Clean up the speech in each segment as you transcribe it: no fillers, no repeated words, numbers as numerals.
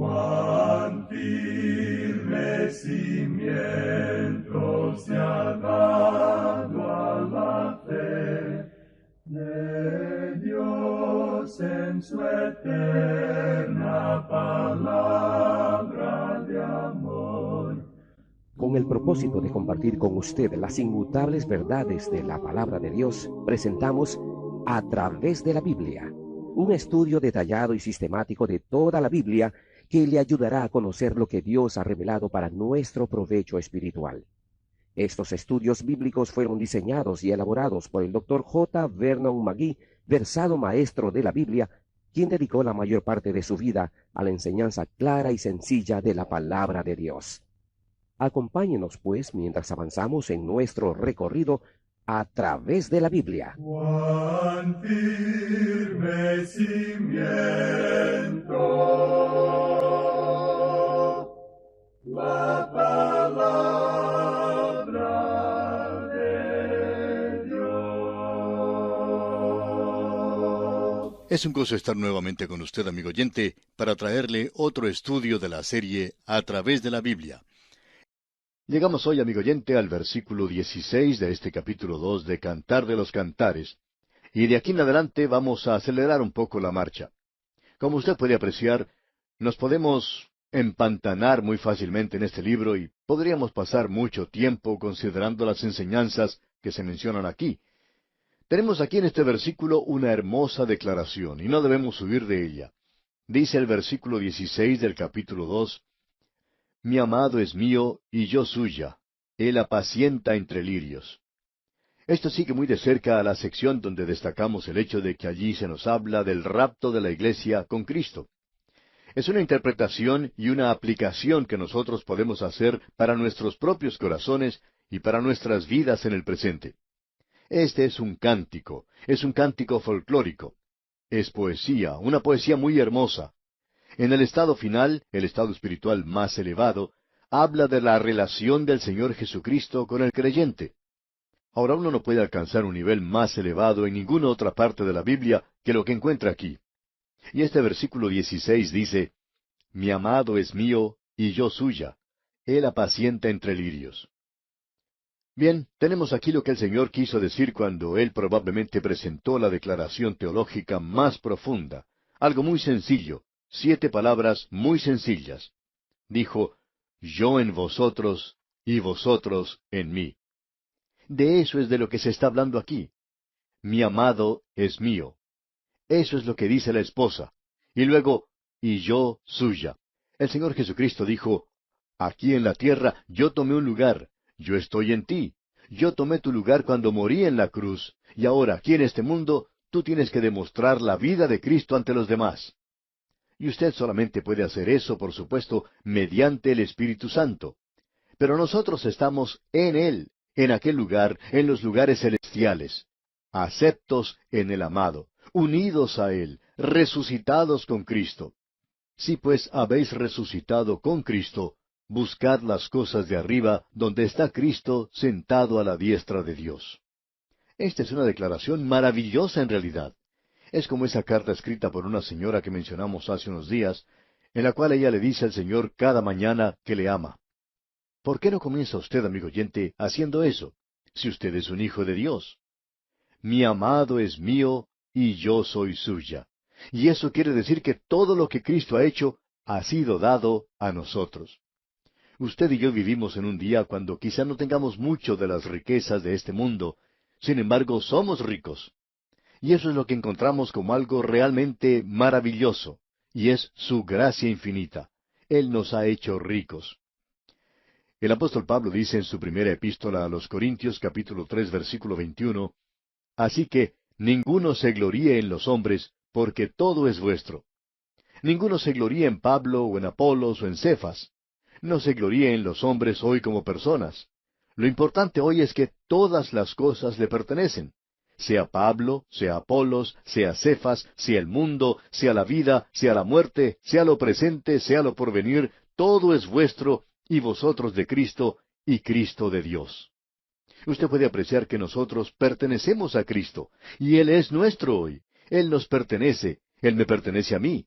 Cuán firme cimiento se ha dado a la fe de Dios en su eterna palabra de amor. Con el propósito de compartir con usted las inmutables verdades de la palabra de Dios, presentamos A través de la Biblia, un estudio detallado y sistemático de toda la Biblia que le ayudará a conocer lo que Dios ha revelado para nuestro provecho espiritual. Estos estudios bíblicos fueron diseñados y elaborados por el Dr. J. Vernon McGee, versado maestro de la Biblia, quien dedicó la mayor parte de su vida a la enseñanza clara y sencilla de la palabra de Dios. Acompáñenos, pues, mientras avanzamos en nuestro recorrido a través de la Biblia. Cuán firme cimiento la palabra de Dios. Es un gozo estar nuevamente con usted, amigo oyente, para traerle otro estudio de la serie A través de la Biblia. Llegamos hoy, amigo oyente, al versículo 16 de este capítulo 2 de Cantar de los Cantares, y de aquí en adelante vamos a acelerar un poco la marcha. Como usted puede apreciar, nos podemos empantanar muy fácilmente en este libro y podríamos pasar mucho tiempo considerando las enseñanzas que se mencionan aquí. Tenemos aquí en este versículo una hermosa declaración, y no debemos huir de ella. Dice el versículo 16 del capítulo 2, Mi amado es mío y yo suya, él apacienta entre lirios. Esto sigue muy de cerca a la sección donde destacamos el hecho de que allí se nos habla del rapto de la iglesia con Cristo. Es una interpretación y una aplicación que nosotros podemos hacer para nuestros propios corazones y para nuestras vidas en el presente. Este es un cántico folclórico. Es poesía, una poesía muy hermosa. En el estado final, el estado espiritual más elevado, habla de la relación del Señor Jesucristo con el creyente. Ahora uno no puede alcanzar un nivel más elevado en ninguna otra parte de la Biblia que lo que encuentra aquí. Y este versículo 16 dice, Mi amado es mío y yo suya, él apacienta entre lirios. Bien, tenemos aquí lo que el Señor quiso decir cuando Él probablemente presentó la declaración teológica más profunda, algo muy sencillo, 7 palabras muy sencillas. Dijo, Yo en vosotros y vosotros en mí. De eso es de lo que se está hablando aquí. Mi amado es mío. Eso es lo que dice la esposa. Y luego, y yo suya. El Señor Jesucristo dijo, Aquí en la tierra yo tomé un lugar, yo estoy en ti. Yo tomé tu lugar cuando morí en la cruz, y ahora aquí en este mundo tú tienes que demostrar la vida de Cristo ante los demás. Y usted solamente puede hacer eso, por supuesto, mediante el Espíritu Santo. Pero nosotros estamos en Él, en aquel lugar, en los lugares celestiales, aceptos en el amado, unidos a Él, resucitados con Cristo. Si pues habéis resucitado con Cristo, buscad las cosas de arriba, donde está Cristo sentado a la diestra de Dios. Esta es una declaración maravillosa en realidad. Es como esa carta escrita por una señora que mencionamos hace unos días, en la cual ella le dice al Señor cada mañana que le ama. ¿Por qué no comienza usted, amigo oyente, haciendo eso, si usted es un hijo de Dios? Mi amado es mío y yo soy suya. Y eso quiere decir que todo lo que Cristo ha hecho ha sido dado a nosotros. Usted y yo vivimos en un día cuando quizá no tengamos mucho de las riquezas de este mundo, sin embargo somos ricos. Y eso es lo que encontramos como algo realmente maravilloso, y es su gracia infinita. Él nos ha hecho ricos. El apóstol Pablo dice en su primera epístola a los Corintios capítulo 3 versículo 21, Así que ninguno se gloríe en los hombres, porque todo es vuestro. Ninguno se gloríe en Pablo o en Apolos o en Cefas. No se gloríe en los hombres hoy como personas. Lo importante hoy es que todas las cosas le pertenecen. Sea Pablo, sea Apolos, sea Cefas, sea el mundo, sea la vida, sea la muerte, sea lo presente, sea lo porvenir, todo es vuestro, y vosotros de Cristo, y Cristo de Dios. Usted puede apreciar que nosotros pertenecemos a Cristo, y Él es nuestro hoy. Él nos pertenece, Él me pertenece a mí.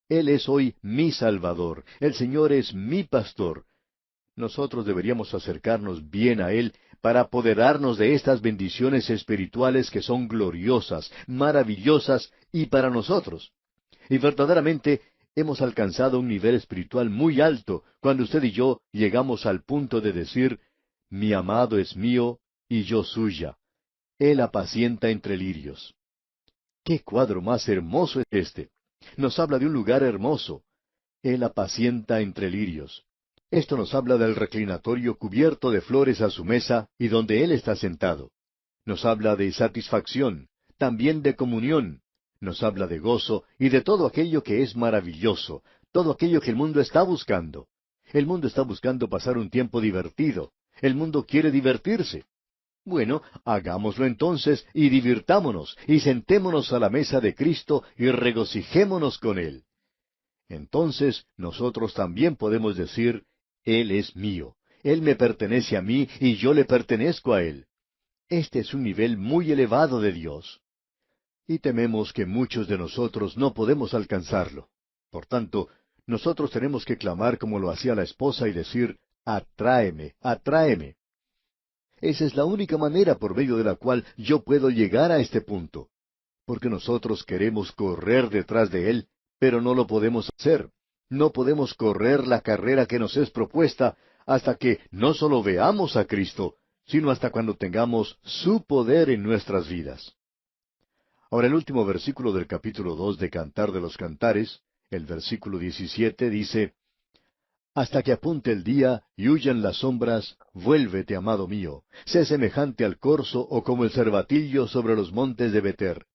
Él es hoy mi Salvador. El Señor es mi pastor. Nosotros deberíamos acercarnos bien a Él para apoderarnos de estas bendiciones espirituales que son gloriosas, maravillosas y para nosotros. Y verdaderamente hemos alcanzado un nivel espiritual muy alto cuando usted y yo llegamos al punto de decir, mi amado es mío y yo suya. Él apacienta entre lirios. ¡Qué cuadro más hermoso es este! Nos habla de un lugar hermoso. Él apacienta entre lirios. Esto nos habla del reclinatorio cubierto de flores a su mesa y donde Él está sentado. Nos habla de satisfacción, también de comunión. Nos habla de gozo y de todo aquello que es maravilloso, todo aquello que el mundo está buscando. El mundo está buscando pasar un tiempo divertido. El mundo quiere divertirse. Bueno, hagámoslo entonces y divirtámonos y sentémonos a la mesa de Cristo y regocijémonos con Él. Entonces nosotros también podemos decir, Él es mío, Él me pertenece a mí y yo le pertenezco a Él. Este es un nivel muy elevado de Dios. Y tememos que muchos de nosotros no podemos alcanzarlo. Por tanto, nosotros tenemos que clamar como lo hacía la esposa y decir, atráeme, atráeme. Esa es la única manera por medio de la cual yo puedo llegar a este punto. Porque nosotros queremos correr detrás de Él, pero no lo podemos hacer. No podemos correr la carrera que nos es propuesta hasta que no solo veamos a Cristo, sino hasta cuando tengamos su poder en nuestras vidas. Ahora el último versículo del capítulo 2 de Cantar de los Cantares, el versículo 17, dice, hasta que apunte el día y huyan las sombras, vuélvete, amado mío, sé semejante al corzo o como el cervatillo sobre los montes de Beter.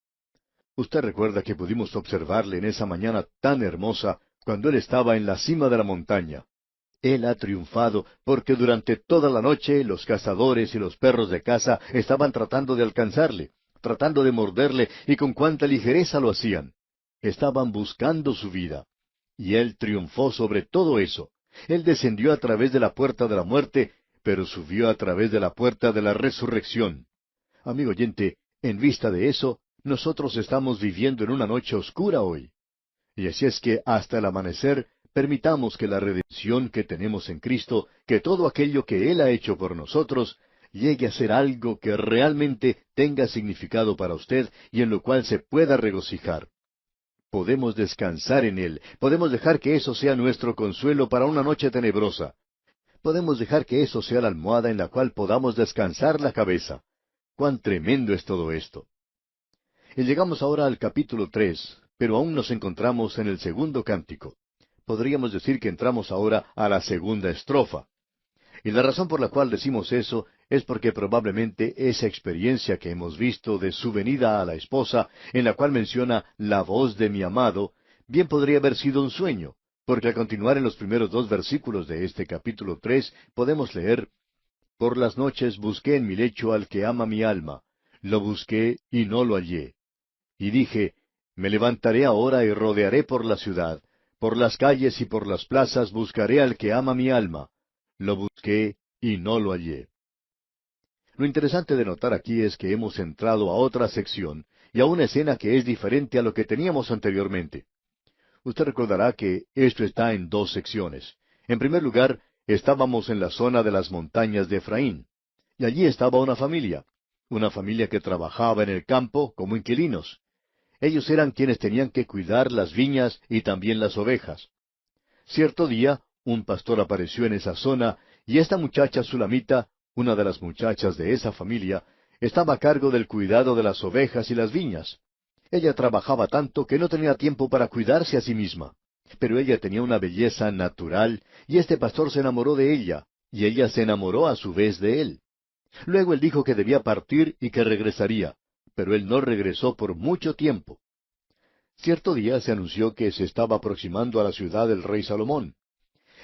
Usted recuerda que pudimos observarle en esa mañana tan hermosa cuando él estaba en la cima de la montaña. Él ha triunfado porque durante toda la noche los cazadores y los perros de caza estaban tratando de alcanzarle, tratando de morderle, y con cuánta ligereza lo hacían. Estaban buscando su vida. Y él triunfó sobre todo eso. Él descendió a través de la puerta de la muerte, pero subió a través de la puerta de la resurrección. Amigo oyente, en vista de eso, nosotros estamos viviendo en una noche oscura hoy. Y así es que hasta el amanecer, permitamos que la redención que tenemos en Cristo, que todo aquello que Él ha hecho por nosotros, llegue a ser algo que realmente tenga significado para usted y en lo cual se pueda regocijar. Podemos descansar en Él, podemos dejar que eso sea nuestro consuelo para una noche tenebrosa. Podemos dejar que eso sea la almohada en la cual podamos descansar la cabeza. ¡Cuán tremendo es todo esto! Y llegamos ahora al capítulo 3, pero aún nos encontramos en el segundo cántico. Podríamos decir que entramos ahora a la segunda estrofa. Y la razón por la cual decimos eso es porque probablemente esa experiencia que hemos visto de su venida a la esposa, en la cual menciona la voz de mi amado, bien podría haber sido un sueño, porque al continuar en los primeros 2 versículos de este capítulo 3 podemos leer, por las noches busqué en mi lecho al que ama mi alma, lo busqué y no lo hallé. Y dije, me levantaré ahora y rodearé por la ciudad, por las calles y por las plazas buscaré al que ama mi alma. Lo busqué y no lo hallé. Lo interesante de notar aquí es que hemos entrado a otra sección y a una escena que es diferente a lo que teníamos anteriormente. Usted recordará que esto está en 2 secciones. En primer lugar, estábamos en la zona de las montañas de Efraín, y allí estaba una familia que trabajaba en el campo como inquilinos. Ellos eran quienes tenían que cuidar las viñas y también las ovejas. Cierto día, un pastor apareció en esa zona, y esta muchacha sulamita, una de las muchachas de esa familia, estaba a cargo del cuidado de las ovejas y las viñas. Ella trabajaba tanto que no tenía tiempo para cuidarse a sí misma. Pero ella tenía una belleza natural, y este pastor se enamoró de ella, y ella se enamoró a su vez de él. Luego él dijo que debía partir y que regresaría, pero él no regresó por mucho tiempo. Cierto día se anunció que se estaba aproximando a la ciudad el rey Salomón.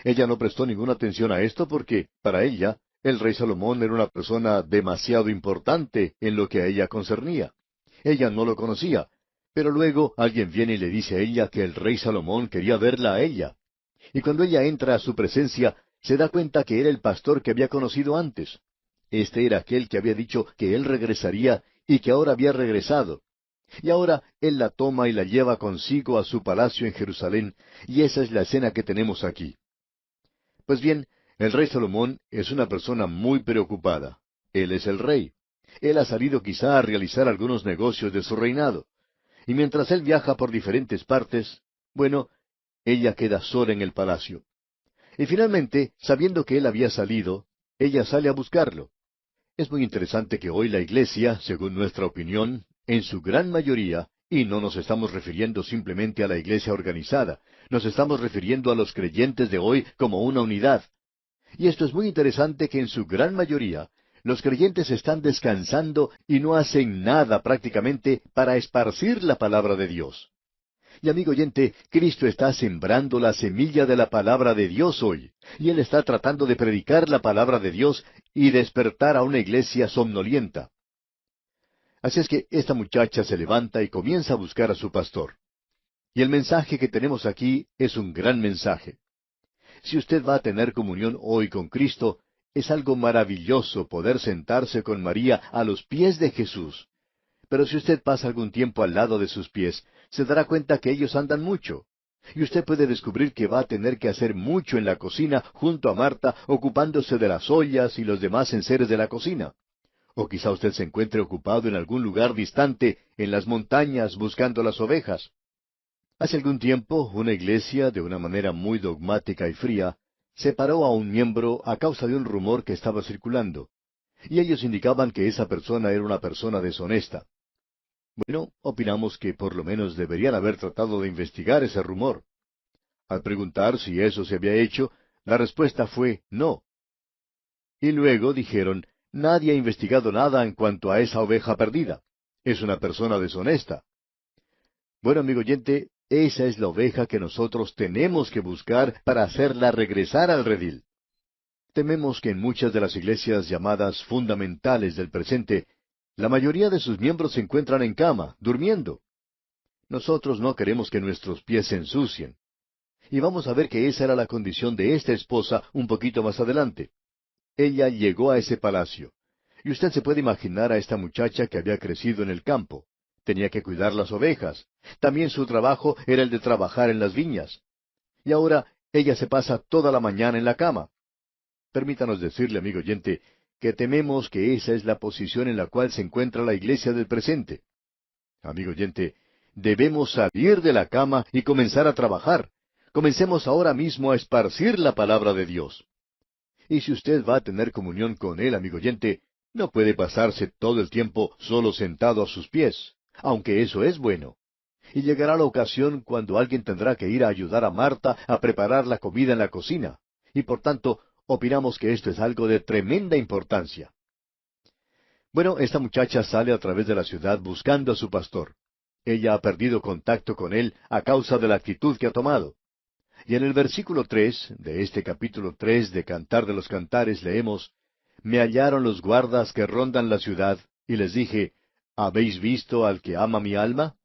Ella no prestó ninguna atención a esto porque, para ella, el rey Salomón era una persona demasiado importante en lo que a ella concernía. Ella no lo conocía, pero luego alguien viene y le dice a ella que el rey Salomón quería verla a ella. Y cuando ella entra a su presencia, se da cuenta que era el pastor que había conocido antes. Este era aquel que había dicho que él regresaría y que ahora había regresado. Y ahora él la toma y la lleva consigo a su palacio en Jerusalén, y esa es la escena que tenemos aquí. Pues bien, el rey Salomón es una persona muy preocupada. Él es el rey. Él ha salido quizá a realizar algunos negocios de su reinado. Y mientras él viaja por diferentes partes, bueno, ella queda sola en el palacio. Y finalmente, sabiendo que él había salido, ella sale a buscarlo. Es muy interesante que hoy la Iglesia, según nuestra opinión, en su gran mayoría, y no nos estamos refiriendo simplemente a la Iglesia organizada, nos estamos refiriendo a los creyentes de hoy como una unidad. Y esto es muy interesante que en su gran mayoría, los creyentes están descansando y no hacen nada prácticamente para esparcir la palabra de Dios. Y amigo oyente, Cristo está sembrando la semilla de la palabra de Dios hoy, y Él está tratando de predicar la palabra de Dios y despertar a una iglesia somnolienta. Así es que esta muchacha se levanta y comienza a buscar a su pastor. Y el mensaje que tenemos aquí es un gran mensaje. Si usted va a tener comunión hoy con Cristo, es algo maravilloso poder sentarse con María a los pies de Jesús. Pero si usted pasa algún tiempo al lado de sus pies, se dará cuenta que ellos andan mucho. Y usted puede descubrir que va a tener que hacer mucho en la cocina junto a Marta, ocupándose de las ollas y los demás enseres de la cocina. O quizá usted se encuentre ocupado en algún lugar distante, en las montañas, buscando las ovejas. Hace algún tiempo, una iglesia, de una manera muy dogmática y fría, separó a un miembro a causa de un rumor que estaba circulando. Y ellos indicaban que esa persona era una persona deshonesta. Bueno, opinamos que por lo menos deberían haber tratado de investigar ese rumor. Al preguntar si eso se había hecho, la respuesta fue no. Y luego dijeron, nadie ha investigado nada en cuanto a esa oveja perdida. Es una persona deshonesta. Bueno, amigo oyente, esa es la oveja que nosotros tenemos que buscar para hacerla regresar al redil. Tememos que en muchas de las iglesias llamadas fundamentales del presente, la mayoría de sus miembros se encuentran en cama, durmiendo. Nosotros no queremos que nuestros pies se ensucien. Y vamos a ver que esa era la condición de esta esposa un poquito más adelante. Ella llegó a ese palacio. Y usted se puede imaginar a esta muchacha que había crecido en el campo. Tenía que cuidar las ovejas. También su trabajo era el de trabajar en las viñas. Y ahora ella se pasa toda la mañana en la cama. Permítanos decirle, amigo oyente, que tememos que esa es la posición en la cual se encuentra la iglesia del presente. Amigo oyente, debemos salir de la cama y comenzar a trabajar. Comencemos ahora mismo a esparcir la palabra de Dios. Y si usted va a tener comunión con Él, amigo oyente, no puede pasarse todo el tiempo solo sentado a sus pies, aunque eso es bueno. Y llegará la ocasión cuando alguien tendrá que ir a ayudar a Marta a preparar la comida en la cocina. Y por tanto, opinamos que esto es algo de tremenda importancia. Bueno, esta muchacha sale a través de la ciudad buscando a su pastor. Ella ha perdido contacto con él a causa de la actitud que ha tomado. Y en el versículo 3 de este capítulo 3 de Cantar de los Cantares leemos, Me hallaron los guardas que rondan la ciudad, y les dije, ¿habéis visto al que ama mi alma?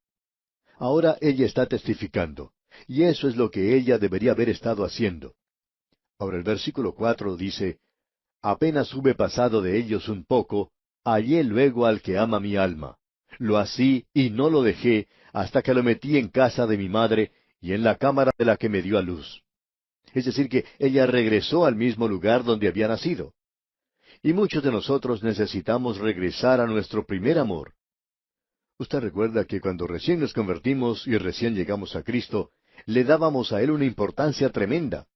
Ahora ella está testificando, y eso es lo que ella debería haber estado haciendo. Ahora el versículo 4 dice, Apenas hube pasado de ellos un poco, hallé luego al que ama mi alma. Lo así y no lo dejé hasta que lo metí en casa de mi madre y en la cámara de la que me dio a luz. Es decir, que ella regresó al mismo lugar donde había nacido. Y muchos de nosotros necesitamos regresar a nuestro primer amor. Usted recuerda que cuando recién nos convertimos y recién llegamos a Cristo, le dábamos a Él una importancia tremenda.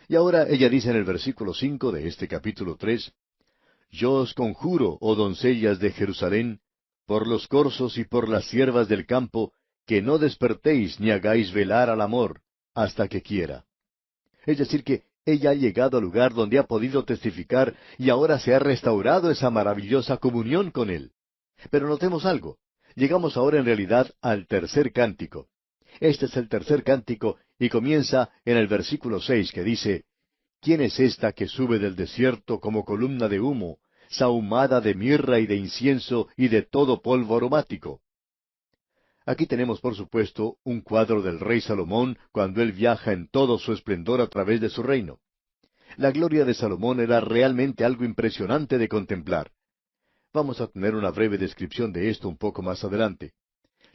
Y ahora ella dice en el versículo 5 de este capítulo 3, Yo os conjuro, oh doncellas de Jerusalén, por los corzos y por las siervas del campo, que no despertéis ni hagáis velar al amor, hasta que quiera. Es decir, que ella ha llegado al lugar donde ha podido testificar y ahora se ha restaurado esa maravillosa comunión con Él. Pero notemos algo. Llegamos ahora en realidad al tercer cántico. Este es el tercer cántico y comienza en el versículo 6 que dice, ¿Quién es esta que sube del desierto como columna de humo, sahumada de mirra y de incienso y de todo polvo aromático? Aquí tenemos, por supuesto, un cuadro del rey Salomón cuando él viaja en todo su esplendor a través de su reino. La gloria de Salomón era realmente algo impresionante de contemplar. Vamos a tener una breve descripción de esto un poco más adelante.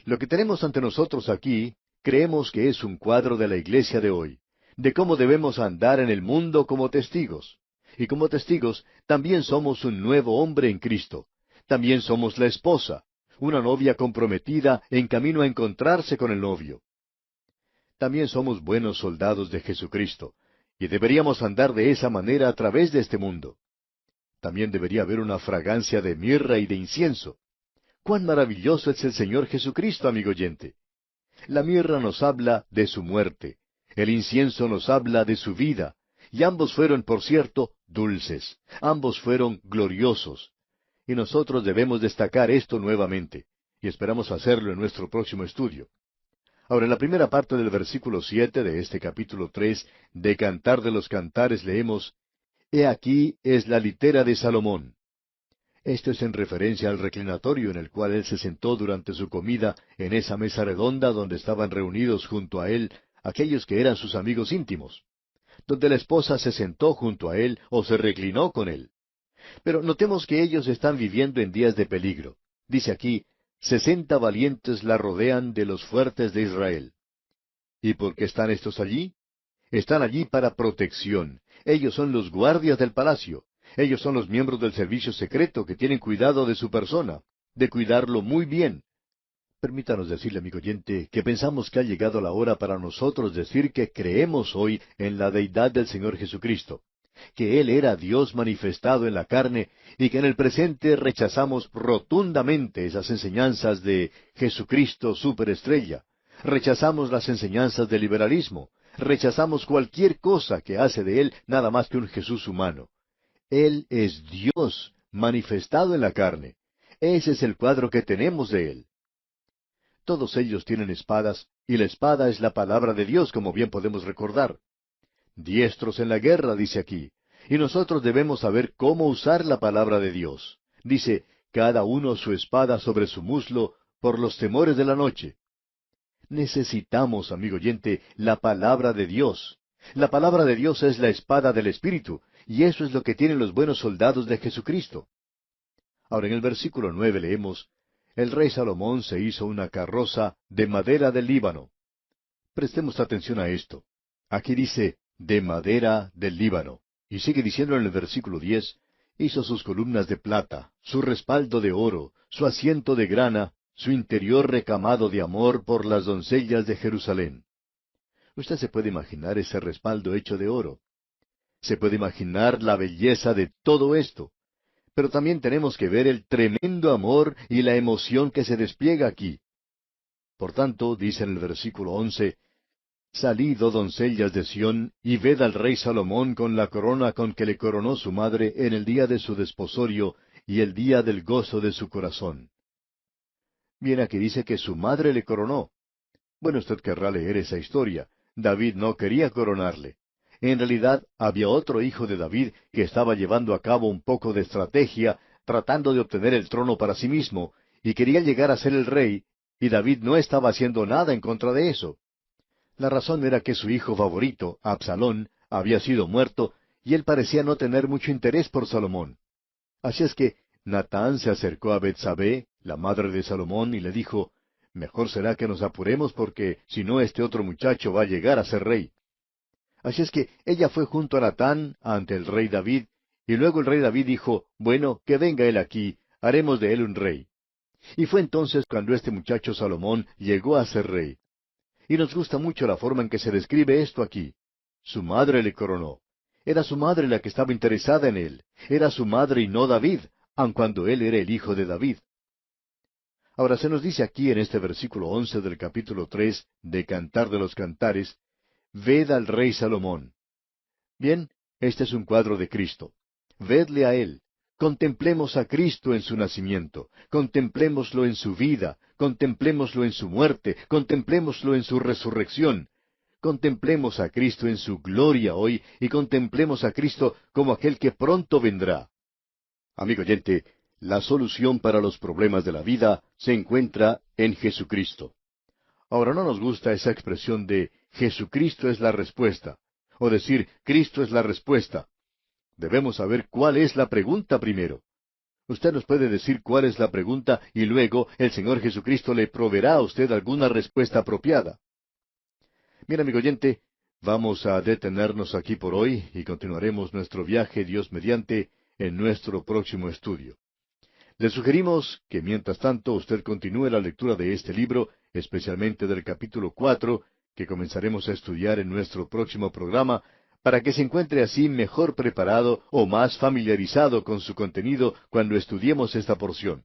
Lo que tenemos ante nosotros aquí, creemos que es un cuadro de la iglesia de hoy, de cómo debemos andar en el mundo como testigos. Y como testigos, también somos un nuevo hombre en Cristo. También somos la esposa, una novia comprometida en camino a encontrarse con el novio. También somos buenos soldados de Jesucristo, y deberíamos andar de esa manera a través de este mundo. También debería haber una fragancia de mirra y de incienso. ¡Cuán maravilloso es el Señor Jesucristo, amigo oyente! La mirra nos habla de su muerte, el incienso nos habla de su vida, y ambos fueron, por cierto, dulces, ambos fueron gloriosos. Y nosotros debemos destacar esto nuevamente, y esperamos hacerlo en nuestro próximo estudio. Ahora, en la primera parte del versículo 7 de este capítulo 3 de Cantar de los Cantares leemos, He aquí es la litera de Salomón. Esto es en referencia al reclinatorio en el cual él se sentó durante su comida en esa mesa redonda donde estaban reunidos junto a él aquellos que eran sus amigos íntimos, donde la esposa se sentó junto a él o se reclinó con él. Pero notemos que ellos están viviendo en días de peligro. Dice aquí, 60 valientes la rodean de los fuertes de Israel. ¿Y por qué están estos allí? Están allí para protección. Ellos son los guardias del palacio. Ellos son los miembros del servicio secreto que tienen cuidado de su persona, de cuidarlo muy bien. Permítanos decirle, amigo oyente, que pensamos que ha llegado la hora para nosotros decir que creemos hoy en la deidad del Señor Jesucristo, que Él era Dios manifestado en la carne y que en el presente rechazamos rotundamente esas enseñanzas de Jesucristo superestrella. Rechazamos las enseñanzas del liberalismo. Rechazamos cualquier cosa que hace de Él nada más que un Jesús humano. Él es Dios manifestado en la carne. Ese es el cuadro que tenemos de Él. Todos ellos tienen espadas, y la espada es la palabra de Dios, como bien podemos recordar. Diestros en la guerra, dice aquí, y nosotros debemos saber cómo usar la palabra de Dios. Dice, cada uno su espada sobre su muslo, por los temores de la noche. Necesitamos, amigo oyente, la palabra de Dios. La palabra de Dios es la espada del Espíritu, y eso es lo que tienen los buenos soldados de Jesucristo. Ahora en el versículo 9 leemos, El rey Salomón se hizo una carroza de madera del Líbano. Prestemos atención a esto. Aquí dice, de madera del Líbano. Y sigue diciendo en el versículo 10, hizo sus columnas de plata, su respaldo de oro, su asiento de grana, su interior recamado de amor por las doncellas de Jerusalén. Usted se puede imaginar ese respaldo hecho de oro. Se puede imaginar la belleza de todo esto. Pero también tenemos que ver el tremendo amor y la emoción que se despliega aquí. Por tanto, dice en el versículo 11, Salid, oh doncellas de Sión, y ved al rey Salomón con la corona con que le coronó su madre en el día de su desposorio y el día del gozo de su corazón. Bien, aquí dice que su madre le coronó. Bueno, usted querrá leer esa historia. David no quería coronarle. En realidad, había otro hijo de David que estaba llevando a cabo un poco de estrategia, tratando de obtener el trono para sí mismo, y quería llegar a ser el rey, y David no estaba haciendo nada en contra de eso. La razón era que su hijo favorito, Absalón, había sido muerto, y él parecía no tener mucho interés por Salomón. Así es que Natán se acercó a Betsabé, la madre de Salomón, y le dijo, Mejor será que nos apuremos porque si no este otro muchacho va a llegar a ser rey. Así es que ella fue junto a Natán ante el rey David, y luego el rey David dijo, Bueno, que venga él aquí, haremos de él un rey. Y fue entonces cuando este muchacho Salomón llegó a ser rey. Y nos gusta mucho la forma en que se describe esto aquí. Su madre le coronó. Era su madre la que estaba interesada en él. Era su madre y no David, aun cuando él era el hijo de David. Ahora se nos dice aquí en este versículo 11 del capítulo 3 de Cantar de los Cantares, Ved al rey Salomón. Bien, este es un cuadro de Cristo. Vedle a Él. Contemplemos a Cristo en su nacimiento. Contemplémoslo en su vida. Contemplémoslo en su muerte. Contemplémoslo en su resurrección. Contemplemos a Cristo en su gloria hoy y contemplemos a Cristo como aquel que pronto vendrá. Amigo oyente, la solución para los problemas de la vida se encuentra en Jesucristo. Ahora no nos gusta esa expresión de Jesucristo es la respuesta, o decir Cristo es la respuesta. Debemos saber cuál es la pregunta primero. Usted nos puede decir cuál es la pregunta y luego el Señor Jesucristo le proveerá a usted alguna respuesta apropiada. Bien, amigo oyente, vamos a detenernos aquí por hoy y continuaremos nuestro viaje, Dios mediante, en nuestro próximo estudio. Le sugerimos que mientras tanto usted continúe la lectura de este libro, especialmente del capítulo 4, que comenzaremos a estudiar en nuestro próximo programa, para que se encuentre así mejor preparado o más familiarizado con su contenido cuando estudiemos esta porción.